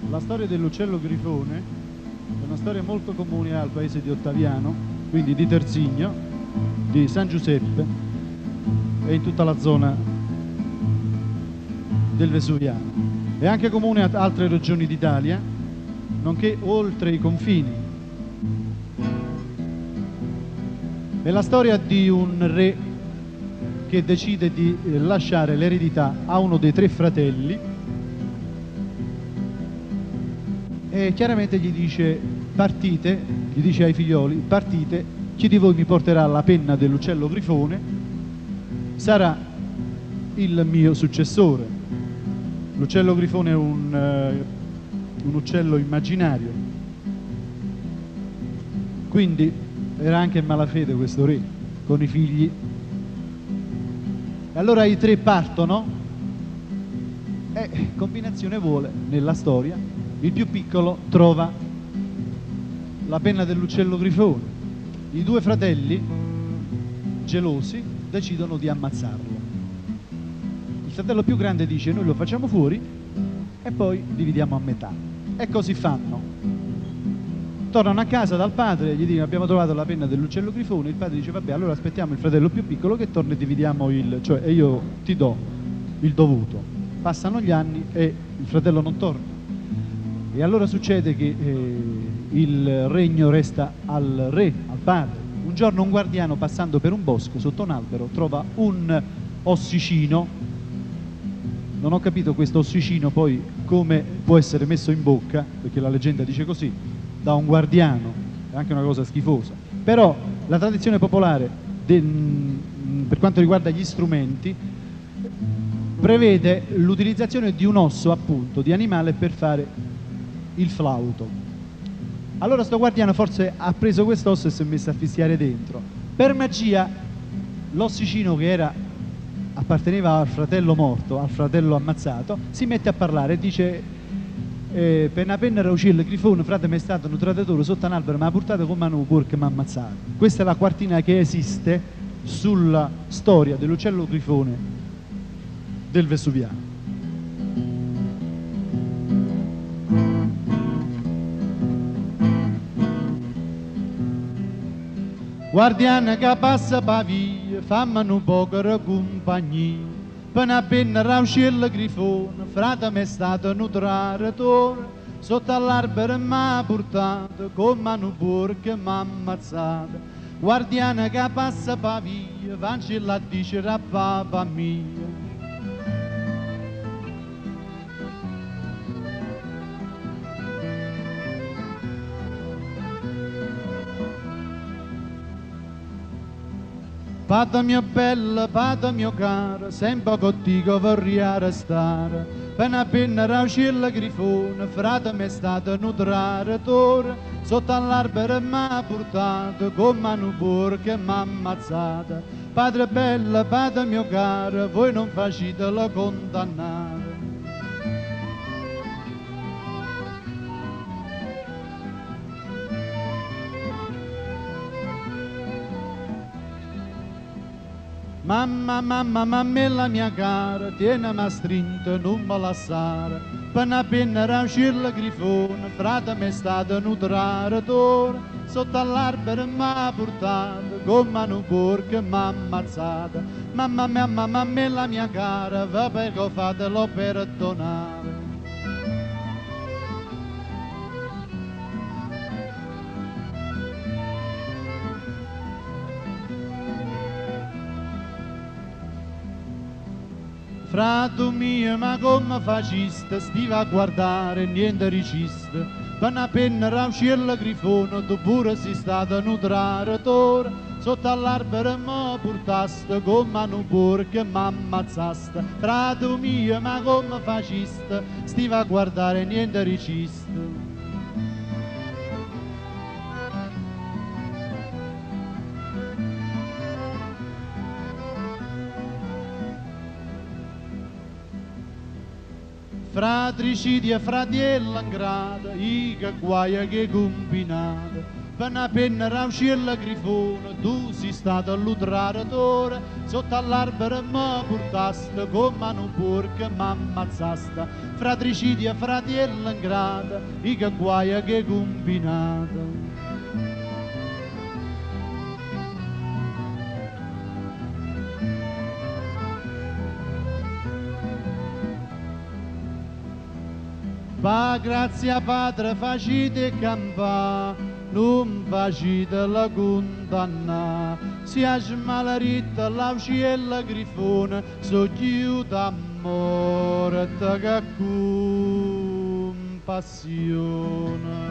La storia dell'uccello grifone è una storia molto comune al paese di Ottaviano, quindi di Terzigno, di San Giuseppe e in tutta la zona del Vesuviano. È anche comune ad altre regioni d'Italia, nonché oltre i confini. È la storia di un re che decide di lasciare l'eredità a uno dei 3 fratelli e chiaramente gli dice partite, gli dice ai figlioli partite, chi di voi mi porterà la penna dell'uccello grifone sarà il mio successore. L'uccello grifone è un uccello immaginario, quindi era anche in malafede questo re con i figli. E allora i 3 partono e combinazione vuole nella storia il più piccolo trova la penna dell'uccello grifone. I 2 fratelli gelosi decidono di ammazzarlo. Il fratello più grande dice noi lo facciamo fuori e poi dividiamo a metà, e così fanno. Tornano a casa dal padre, gli dicono abbiamo trovato la penna dell'uccello grifone. Il padre dice vabbè, allora aspettiamo il fratello più piccolo che torna e dividiamo e io ti do il dovuto. Passano gli anni e il fratello non torna, e allora succede che il regno resta al re, al padre. Un giorno un guardiano, passando per un bosco sotto un albero, trova un ossicino. Non ho capito questo ossicino poi come può essere messo in bocca, perché la leggenda dice così, da un guardiano. È anche una cosa schifosa, però la tradizione popolare per quanto riguarda gli strumenti prevede l'utilizzazione di un osso, appunto, di animale per fare il flauto. Allora sto guardiano forse ha preso quest'osso e si è messo a fischiare dentro. Per magia l'ossicino, che apparteneva al fratello morto, al fratello ammazzato, si mette a parlare e dice per una penna raucillo grifone, frate mi è stato un traditore sotto un albero, mi ha portato con mano porco e mi ha ammazzato. Questa è la quartina che esiste sulla storia dell'uccello grifone del Vesuviano. Guardiana che passa pa via, fammi un poco di compagnia, per una penna raucillo grifone, frate mi è stato un traditore, sotto all'albero mi ha portato, con mano porca mi ha ammazzato. Guardiana che passa pa via, vancilla a dicere a papà mia. Padre mio bello, padre mio caro, sempre contigo vorrei restare. Per una penna raucillo grifone, frate mi è stato un traditore, sotto all'albero mi ha portato, con mano porca mi ha ammazzata. Padre bello, padre mio caro, voi non facetelo condannare. Mamma, mamma, mammella mia cara, tienimi a strinto, non me lasciare. Per una penna raucillo grifone, frate mi è stato un traditore, sotto all'albero mi ha portato, con mano porca mi ha ammazzata. Mamma, mamma, mammella mia cara, va prego fatelo perdonare. Frato mio, ma come faciste, stiva a guardare, niente riciste. Per una penna raucillo grifone, tu pure sei stato un traditore, sotto all'albero mi portaste, con mano porca mi ammazzaste. Frato mio, ma come faciste, stiva a guardare, niente riciste. Fratricidio e fratello ingrato, i che guaia che combinato, per una penna rauciella grifone, tu sei stato l'utratore, sotto all'albero mi portaste come un porco m'ammazzaste, fratricidio fratello ingrata, i che guaia che combinata. Pa grazia Padre facite campà, non facite la condanna, sia smalarita l'auciella grifone, so chiuda a morte che compassione.